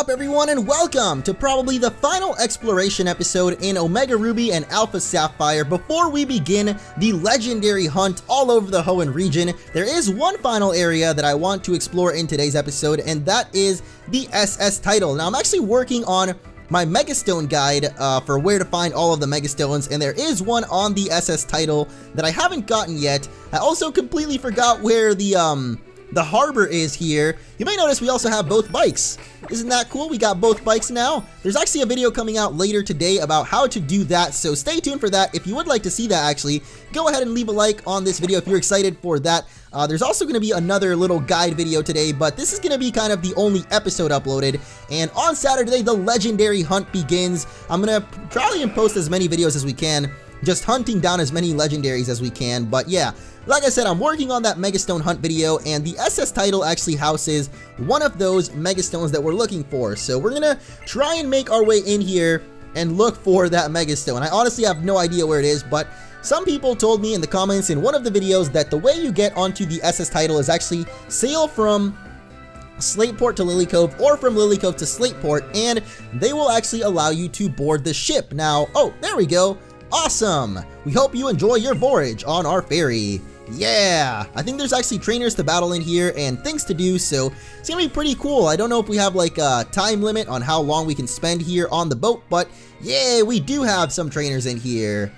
up everyone, and welcome to probably the final exploration episode in Omega Ruby and Alpha Sapphire. Before we begin the legendary hunt all over the Hoenn region, there is one final area that I want to explore in today's episode, and that is the SS Tidal. Now I'm actually working on my Megastone guide for where to find all of the Megastones, and there is one on the SS Tidal that I haven't gotten yet. I also completely forgot where the harbor is here. You may notice we also have both bikes. Isn't that cool? We got both bikes now. There's actually a video coming out later today about how to do that, so stay tuned for that. If you would like to see that, actually, go ahead and leave a like on this video if you're excited for that. There's also going to be another little guide video today, but this is going to be kind of the only episode uploaded. And on Saturday, the legendary hunt begins. I'm going to try and post as many videos as we can, just hunting down as many legendaries as we can. But yeah, like I said, I'm working on that Megastone hunt video, and the SS Tidal actually houses one of those Megastones that we're looking for. So we're gonna try and make our way in here and look for that Megastone. I honestly have no idea where it is, but some people told me in the comments in one of the videos that the way you get onto the SS Tidal is actually sail from Slateport to Lily Cove, or from Lily Cove to Slateport, and they will actually allow you to board the ship. Now, oh, there we go. Awesome! We hope you enjoy your voyage on our ferry. Yeah! I think there's actually trainers to battle in here and things to do, so it's gonna be pretty cool. I don't know if we have like a time limit on how long we can spend here on the boat, but yeah, we do have some trainers in here.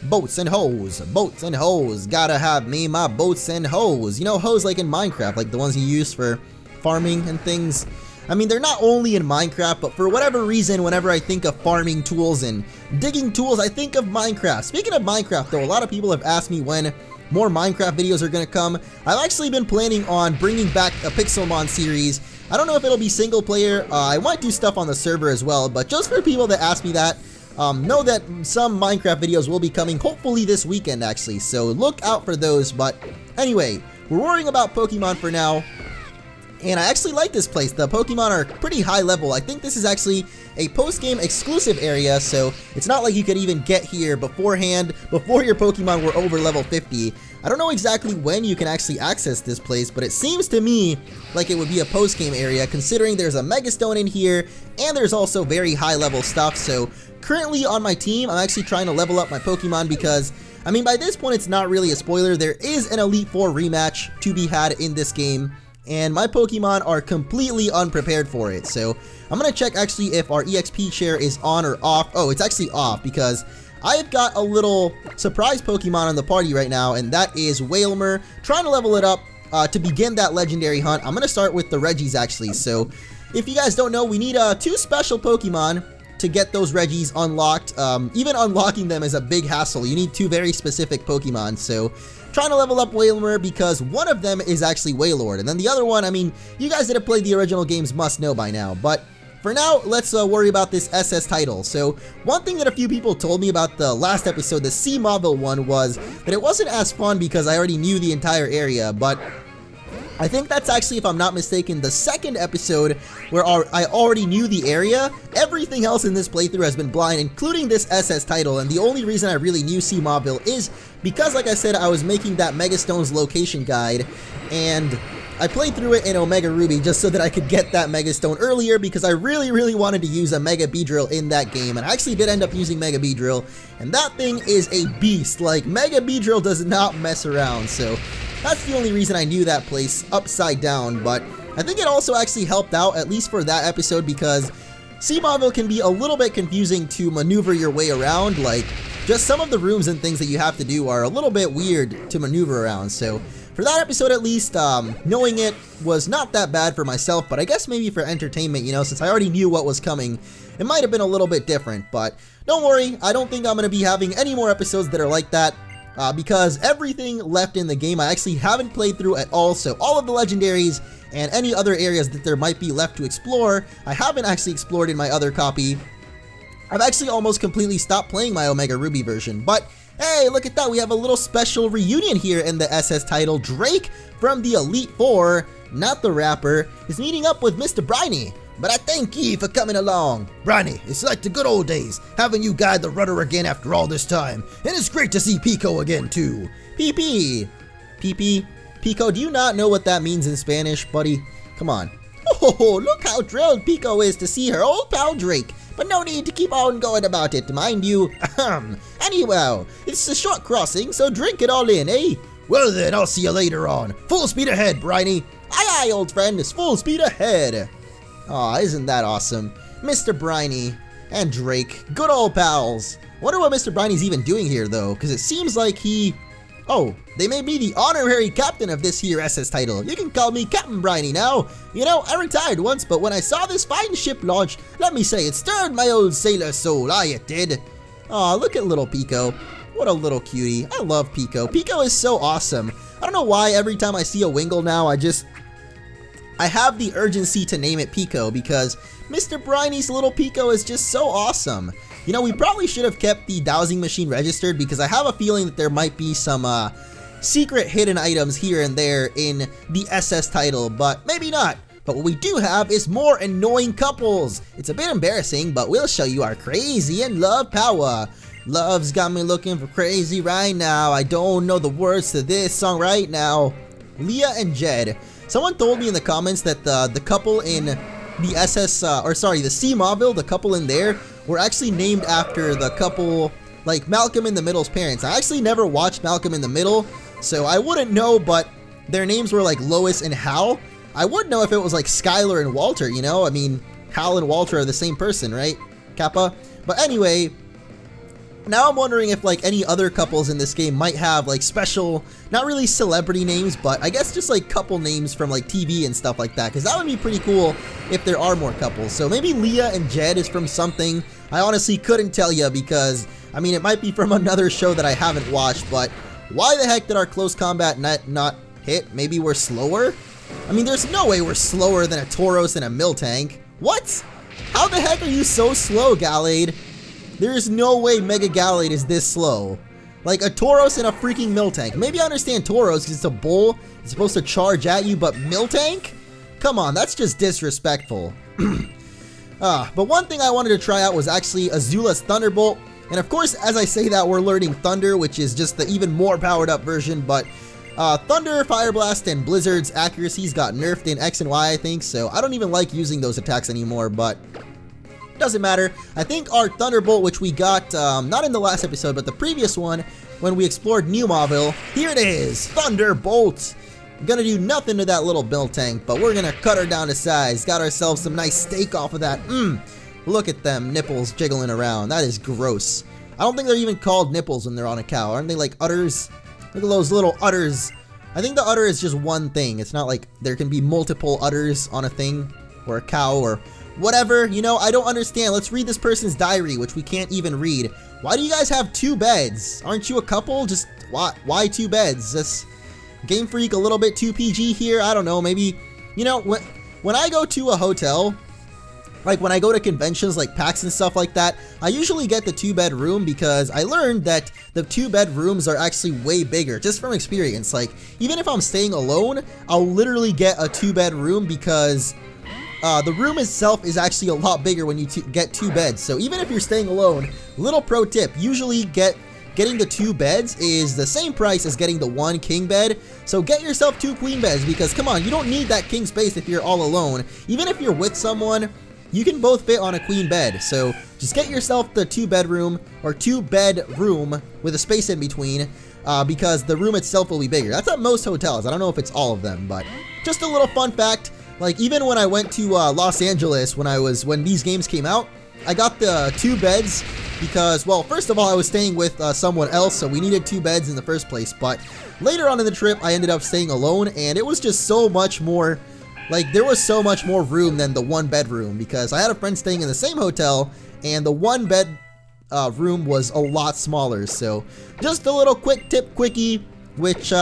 Boats and hoes, boats and hoes. Gotta have me my boats and hoes. You know, hoes like in Minecraft, like the ones you use for farming and things. I mean, they're not only in Minecraft, but for whatever reason, whenever I think of farming tools and digging tools, I think of Minecraft. Speaking of Minecraft, though, a lot of people have asked me when more Minecraft videos are going to come. I've actually been planning on bringing back a Pixelmon series. I don't know if it'll be single player. I might do stuff on the server as well, but just for people that ask me that, know that some Minecraft videos will be coming hopefully this weekend, actually. So look out for those. But anyway, we're worrying about Pokemon for now. And I actually like this place. The Pokemon are pretty high level. I think this is actually a post-game exclusive area, so it's not like you could even get here beforehand, before your Pokemon were over level 50. I don't know exactly when you can actually access this place, but it seems to me like it would be a post-game area, considering there's a Megastone in here, and there's also very high level stuff. So currently on my team, I'm actually trying to level up my Pokemon because, I mean, by this point it's not really a spoiler. There is an Elite Four rematch to be had in this game, and my Pokemon are completely unprepared for it. So I'm going to check actually if our EXP share is on or off. Oh, it's actually off because I've got a little surprise Pokemon in the party right now, and that is Wailmer. Trying to level it up to begin that legendary hunt. I'm going to start with the Reggies actually. So if you guys don't know, we need 2 special Pokemon to get those Reggies unlocked. Even unlocking them is a big hassle. You need 2 very specific Pokemon. So trying to level up Wailmer because one of them is actually Wailord, and then the other one, I mean, you guys that have played the original games must know by now. But for now, let's worry about this SS Tidal. So one thing that a few people told me about the last episode, the Sea Mauville one, was that it wasn't as fun because I already knew the entire area. But I think that's actually, if I'm not mistaken, the second episode where I already knew the area. Everything else in this playthrough has been blind, including this SS Tidal, and the only reason I really knew Sea Mauville is because, like I said, I was making that Megastone's location guide, and I played through it in Omega Ruby just so that I could get that Megastone earlier because I really wanted to use a Mega Beedrill in that game, and I actually did end up using Mega Beedrill, and that thing is a beast. Like, Mega Beedrill does not mess around, so that's the only reason I knew that place upside down. But I think it also actually helped out, at least for that episode, because Sea Mauville can be a little bit confusing to maneuver your way around. Like, just some of the rooms and things that you have to do are a little bit weird to maneuver around. So for that episode at least, knowing it was not that bad for myself, but I guess maybe for entertainment, you know, since I already knew what was coming, it might have been a little bit different. But don't worry, I don't think I'm going to be having any more episodes that are like that. Because everything left in the game I actually haven't played through at all, so all of the legendaries and any other areas that there might be left to explore, I haven't actually explored in my other copy. I've actually almost completely stopped playing my Omega Ruby version, but hey, look at that, we have a little special reunion here in the SS Tidal. Drake from the Elite Four, not the rapper, is meeting up with Mr. Briny. But I thank ye for coming along. Briny, it's like the good old days, having you guide the rudder again after all this time. And it's great to see Pico again, too. PP. PP. Pico, do you not know what that means in Spanish, buddy? Come on. Oh, look how thrilled Pico is to see her old pal Drake. But no need to keep on going about it, mind you. Anyway, it's a short crossing, so drink it all in, eh? Well then, I'll see you later on. Full speed ahead, Briny. Aye aye, old friend, it's full speed ahead. Aw, isn't that awesome? Mr. Briny and Drake, good old pals. Wonder what Mr. Briny's even doing here, though, because it seems like he... Oh, they made me the honorary captain of this here SS title. You can call me Captain Briny now. You know, I retired once, but when I saw this fine ship launch, let me say it stirred my old sailor soul. Aye, it did. Aw, look at little Pico. What a little cutie. I love Pico. Pico is so awesome. I don't know why every time I see a Wingull now, I have the urgency to name it Pico because Mr. Briny's little Pico is just so awesome. You know, we probably should have kept the dowsing machine registered because I have a feeling that there might be some secret hidden items here and there in the SS title, but maybe not. But what we do have is more annoying couples. It's a bit embarrassing, but we'll show you our crazy and love power. Love's got me looking for crazy right now. I don't know the words to this song right now. Leah and Jed. Someone told me in the comments that the couple in the SS, the C Mauville, the couple in there, were actually named after the couple, like Malcolm in the Middle's parents. I actually never watched Malcolm in the Middle, so I wouldn't know, but their names were like Lois and Hal. I would know if it was like Skylar and Walter, you know? I mean, Hal and Walter are the same person, right? Kappa. But anyway, now I'm wondering if like any other couples in this game might have like special, not really celebrity names, but I guess just like couple names from like TV and stuff like that, because that would be pretty cool if there are more couples. So maybe Leah and Jed is from something. I honestly couldn't tell you because, I mean, it might be from another show that I haven't watched, but why the heck did our close combat not hit? Maybe we're slower? I mean, there's no way we're slower than a Tauros and a Miltank. What? How the heck are you so slow, Gallade? There's no way Mega Gallade is this slow. Like a Tauros and a freaking Miltank. Maybe I understand Tauros because it's a bull. It's supposed to charge at you, but Miltank? Come on, that's just disrespectful. But one thing I wanted to try out was actually Azula's Thunderbolt. And of course, as I say that, we're learning Thunder, which is just the even more powered up version. But Thunder, Fire Blast, and Blizzard's accuracies got nerfed in X and Y, I think. So I don't even like using those attacks anymore, but doesn't matter. I think our Thunderbolt, which we got, not in the last episode, but the previous one, when we explored New Mauville, here it is, Thunderbolt. Gonna do nothing to that little Miltank, but we're gonna cut her down to size. Got ourselves some nice steak off of that. Look at them nipples jiggling around. That is gross. I don't think they're even called nipples when they're on a cow. Aren't they like udders? Look at those little udders. I think the udder is just one thing. It's not like there can be multiple udders on a thing or a cow or whatever. You know, I don't understand. Let's read this person's diary, which we can't even read. Why do you guys have 2 beds? Aren't you a couple? Just why 2 beds? This Game Freak a little bit too PG here. I don't know. Maybe, you know, when I go to a hotel, like when I go to conventions like PAX and stuff like that, I usually get the 2-bed room because I learned that the 2-bed rooms are actually way bigger, just from experience. Like, even if I'm staying alone, I'll literally get a 2-bed room because the room itself is actually a lot bigger when you get 2 beds. So even if you're staying alone, little pro tip, usually getting the 2 beds is the same price as getting the 1 king bed. So get yourself 2 queen beds because, come on, you don't need that king space if you're all alone. Even if you're with someone, you can both fit on a queen bed. So just get yourself the 2-bedroom or 2-bed room with a space in between because the room itself will be bigger. That's at most hotels. I don't know if it's all of them, but just a little fun fact. Like, even when I went to Los Angeles when these games came out, I got the 2 beds because, well, first of all, I was staying with someone else, so we needed 2 beds in the first place. But later on in the trip, I ended up staying alone, and it was just so much more, like, there was so much more room than the 1-bedroom because I had a friend staying in the same hotel, and the 1-bed room was a lot smaller. So just a little quick tip quickie, which,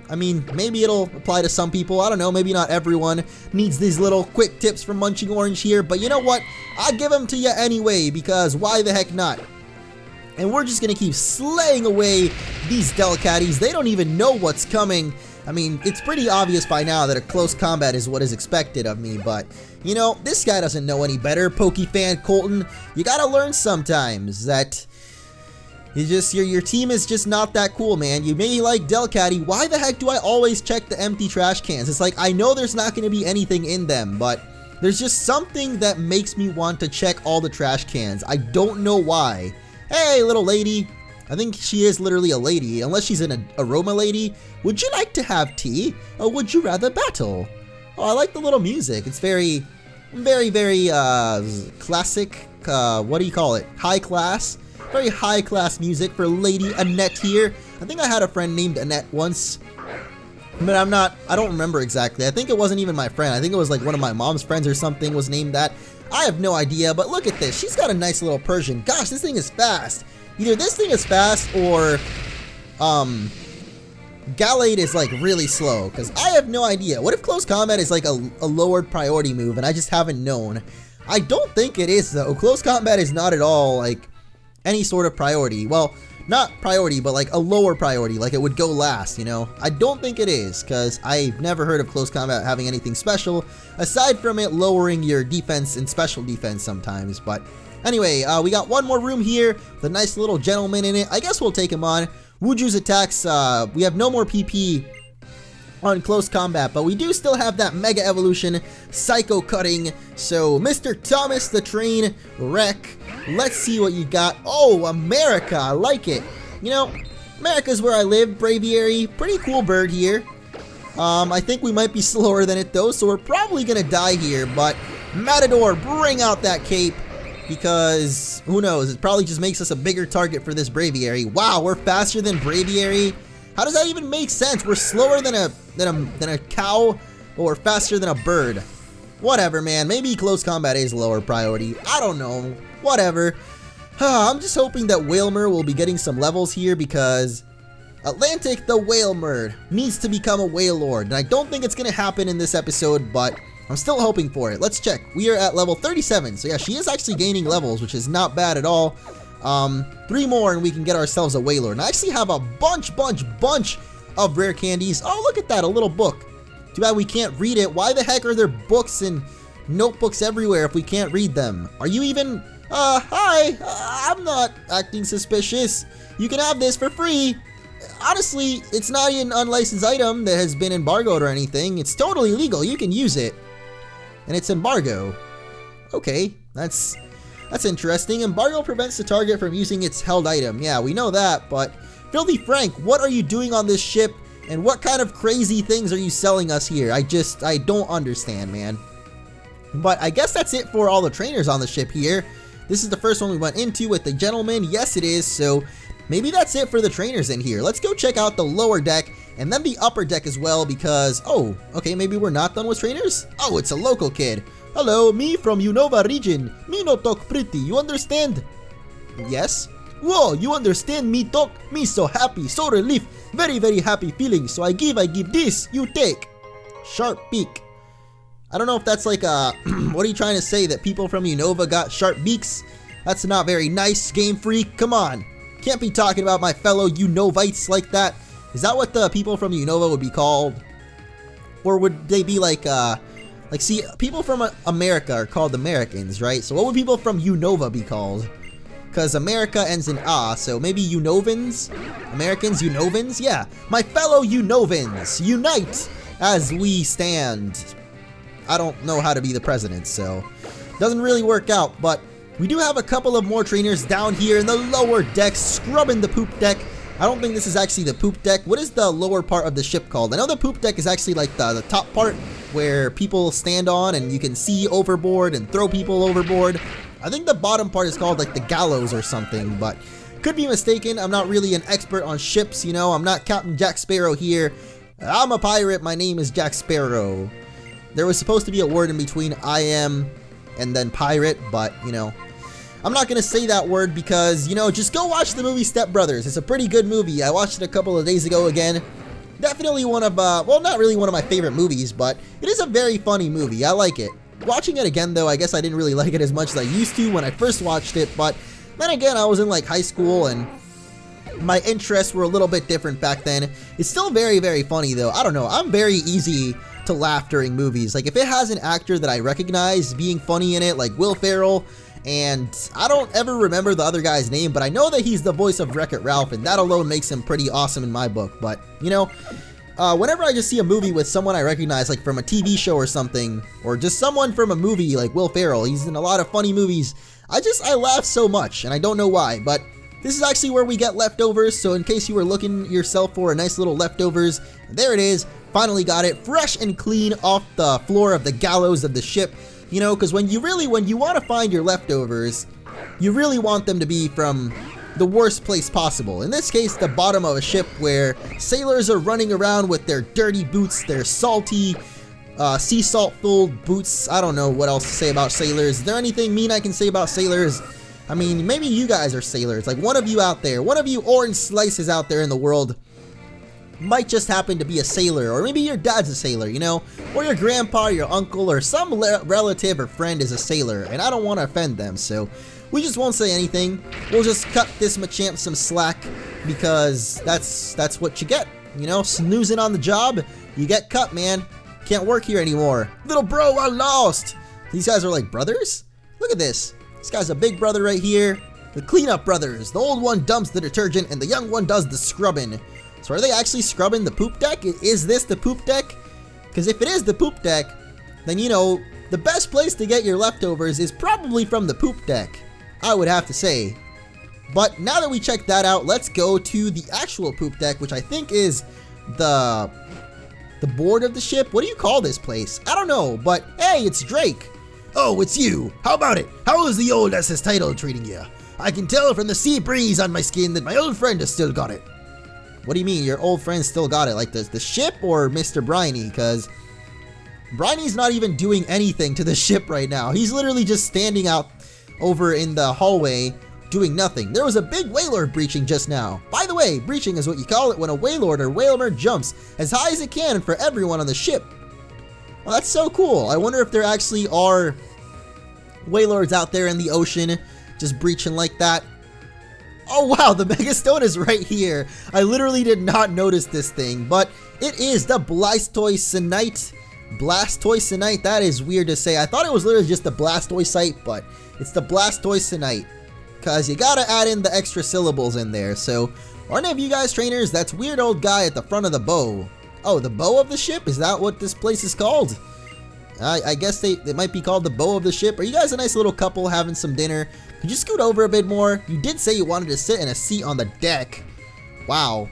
I mean, maybe it'll apply to some people. I don't know. Maybe not everyone needs these little quick tips from MunchingOrange here. But you know what? I'll give them to you anyway because why the heck not? And we're just going to keep slaying away these Delcatties. They don't even know what's coming. I mean, it's pretty obvious by now that a close combat is what is expected of me. But, you know, this guy doesn't know any better. Pokefan Colton, you got to learn sometimes that your team is just not that cool, man. You may like Delcatty. Why the heck do I always check the empty trash cans? It's like, I know there's not going to be anything in them, but There's just something that makes me want to check all the trash cans. I don't know why. Hey, little lady. I think she is literally a lady, unless she's an aroma lady. Would you like to have tea, or would you rather battle? Oh, I like the little music. It's very classic. What do you call it? High class. Very high class music for Lady Annette here. I think I had a friend named Annette once, but I don't remember exactly. I think it wasn't even my friend. I think it was like one of my mom's friends or something was named that. I have no idea, but look at this. She's got a nice little Persian. Gosh, this thing is fast. Either this thing is fast or Gallade is like really slow, because I have no idea. What if close combat is like a lowered priority move and I just haven't known? I don't think it is though. Close combat is not at all like any sort of priority. Well, not priority, but like a lower priority, like it would go last, you know? I don't think it is, because I've never heard of close combat having anything special, aside from it lowering your defense and special defense sometimes. But anyway, we got one more room here, with a nice little gentleman in it. I guess we'll take him on. Wuju's attacks, we have no more PP on close combat, but we do still have that Mega Evolution Psycho Cutting. So, Mr. Thomas the Train Wreck, let's see what you got. Oh, America, I like it. You know, America's where I live, Braviary, pretty cool bird here. I think we might be slower than it though, so we're probably gonna die here, but Matador, bring out that cape, because who knows, it probably just makes us a bigger target for this Braviary. Wow, we're faster than Braviary. How does that even make sense? We're slower than a cow, but we're faster than a bird. Whatever, man. Maybe close combat is lower priority. I don't know. Whatever. I'm just hoping that Whalmer will be getting some levels here, because Atlantic the Whalmer needs to become a Whale Lord. And I don't think it's going to happen in this episode, but I'm still hoping for it. Let's check. We are at level 37. So yeah, she is actually gaining levels, which is not bad at all. 3 more and we can get ourselves a Whalor. And I actually have a bunch of rare candies. Oh, look at that, a little book. Too bad we can't read it. Why the heck are there books and notebooks everywhere if we can't read them? Are you even, hi, I'm not acting suspicious. You can have this for free. Honestly, it's not an unlicensed item that has been embargoed or anything. It's totally legal. You can use it. And it's embargo. Okay, that's interesting. Embargo prevents the target from using its held item. Yeah, we know that, but Filthy Frank, what are you doing on this ship? And what kind of crazy things are you selling us here? I don't understand, man. But I guess that's it for all the trainers on the ship here. This is the first one we went into with the gentleman. Yes, it is. So maybe that's it for the trainers in here. Let's go check out the lower deck and then the upper deck as well, because, oh, okay, maybe we're not done with trainers? Oh, it's a local kid. Hello, me from Unova region. Me no talk pretty, you understand? Yes. Whoa, you understand me talk? Me so happy, so relief, very happy feeling. So I give this, you take. Sharp beak. I don't know if that's like a, what are you trying to say, that people from Unova got sharp beaks? That's not very nice, Game Freak, come on. Can't be talking about my fellow Unovites like that. Is that what the people from Unova would be called? Or would they be like, see, people from America are called Americans, right? So what would people from Unova be called? Because America ends in ah, so maybe Unovans? Americans, Unovans? Yeah, my fellow Unovans, unite as we stand. I don't know how to be the president, so doesn't really work out, but we do have a couple of more trainers down here in the lower deck, scrubbing the poop deck. I don't think this is actually the poop deck. What is the lower part of the ship called? I know the poop deck is actually like the top part where people stand on and you can see overboard and throw people overboard. I think the bottom part is called like the gallows or something, but could be mistaken. I'm not really an expert on ships, you know. I'm not Captain Jack Sparrow here. I'm a pirate. My name is Jack Sparrow. There was supposed to be a word in between I am and then pirate, but, you know, I'm not going to say that word because, you know, just go watch the movie Step Brothers. It's a pretty good movie. I watched it a couple of days ago again. Definitely one of, well, not really one of my favorite movies, but it is a very funny movie. I like it. Watching it again, though, I guess I didn't really like it as much as I used to when I first watched it, but then again, I was in, like, high school, and my interests were a little bit different back then. It's still very funny, though. I don't know. I'm very easy to laugh during movies. Like, if it has an actor that I recognize being funny in it, like Will Ferrell, and I don't ever remember the other guy's name, but I know that he's the voice of Wreck-It Ralph, and that alone makes him pretty awesome in my book. But, you know, whenever I just see a movie with someone I recognize, like from a TV show or something, or just someone from a movie like Will Ferrell, he's in a lot of funny movies, I laugh so much, and I don't know why, but this is actually where we get leftovers, so in case you were looking yourself for a nice little leftovers, there it is, finally got it, fresh and clean off the floor of the gallows of the ship, you know, because when you want to find your leftovers, you really want them to be from the worst place possible. In this case, the bottom of a ship where sailors are running around with their dirty boots, their salty, sea salt filled boots. I don't know what else to say about sailors. Is there anything mean I can say about sailors? I mean, maybe you guys are sailors. Like one of you out there, one of you orange slices out there in the world might just happen to be a sailor, or maybe your dad's a sailor, you know, or your grandpa, your uncle, or some relative or friend is a sailor, and I don't want to offend them, so we just won't say anything. We'll just cut this Machamp some slack, because that's what you get, you know, snoozing on the job, you get cut, man. Can't work here anymore. Little bro, I lost. These guys are like brothers? Look at this. This guy's a big brother right here. The cleanup brothers. The old one dumps the detergent and the young one does the scrubbing. So are they actually scrubbing the poop deck? Is this the poop deck? Because if it is the poop deck, then you know, the best place to get your leftovers is probably from the poop deck, I would have to say. But now that we checked that out, let's go to the actual poop deck, which I think is the board of the ship. What do you call this place? I don't know, but hey, it's Drake. Oh, it's you. How about it? How is the old SS Tidal treating you? I can tell from the sea breeze on my skin that my old friend has still got it. What do you mean your old friend still got it? Like the ship or Mr. Briny? Because Briny's not even doing anything to the ship right now. He's literally just standing out over in the hallway doing nothing. There was a big Wailord breaching just now. By the way, breaching is what you call it when a Wailord or Whaler jumps as high as it can for everyone on the ship. Well, that's so cool. I wonder if there actually are Wailords out there in the ocean just breaching like that. Oh wow, the Mega Stone is right here. I literally did not notice this thing, but it is the Blastoisinite. Blastoisinite, that is weird to say. I thought it was literally just the Blastoisite, but it's the Blastoisinite. Because you gotta add in the extra syllables in there. So, are any of you guys trainers? That's weird old guy at the front of the bow. Oh, the bow of the ship? Is that what this place is called? I guess it might be called the bow of the ship. Are you guys a nice little couple having some dinner? Could you scoot over a bit more? You did say you wanted to sit in a seat on the deck. Wow.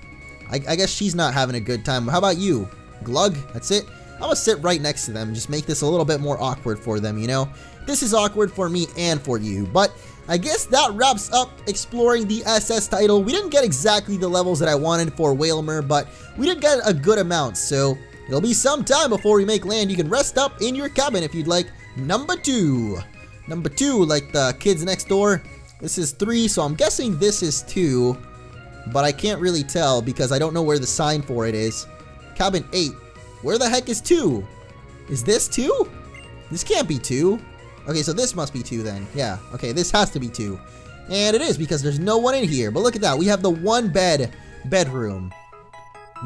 I guess she's not having a good time. How about you? Glug? That's it? I'm gonna sit right next to them. Just make this a little bit more awkward for them, you know? This is awkward for me and for you. But I guess that wraps up exploring the SS Tidal. We didn't get exactly the levels that I wanted for Wailmer, but we did get a good amount. So it'll be some time before we make land. You can rest up in your cabin if you'd like. Number 2. Number 2, like the kids next door. This is 3, so I'm guessing this is 2. But I can't really tell because I don't know where the sign for it is. Cabin 8. Where the heck is 2? Is this 2? This can't be 2. Okay, so this must be 2 then. Yeah, okay, this has to be 2. And it is because there's no one in here. But look at that, we have the 1 bedroom.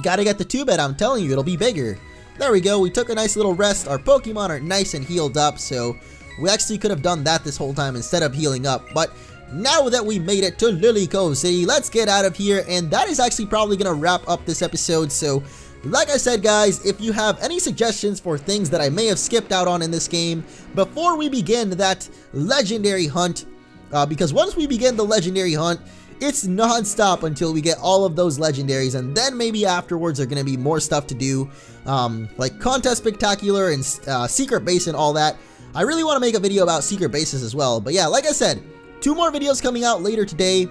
Gotta get the 2 bed, I'm telling you, it'll be bigger. There we go, we took a nice little rest. Our Pokemon are nice and healed up, so we actually could have done that this whole time instead of healing up. But now that we made it to Lily Cove City, let's get out of here. And that is actually probably gonna wrap up this episode, so like I said, guys, if you have any suggestions for things that I may have skipped out on in this game before we begin that legendary hunt, because once we begin the legendary hunt, it's non-stop until we get all of those legendaries, and then maybe afterwards there's going to be more stuff to do, like Contest Spectacular and Secret Base and all that. I really want to make a video about Secret Bases as well, but yeah, like I said, 2 more videos coming out later today.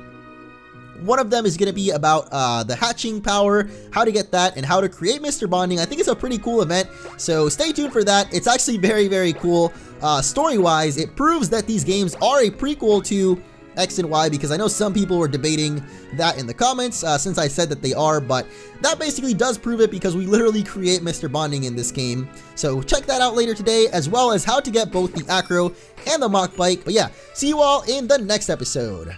One of them is going to be about the hatching power, how to get that, and how to create Mr. Bonding. I think it's a pretty cool event, so stay tuned for that. It's actually very, very cool. Story-wise, it proves that these games are a prequel to X and Y, because I know some people were debating that in the comments since I said that they are, but that basically does prove it because we literally create Mr. Bonding in this game. So check that out later today, as well as how to get both the Acro and the Mach Bike. But yeah, see you all in the next episode.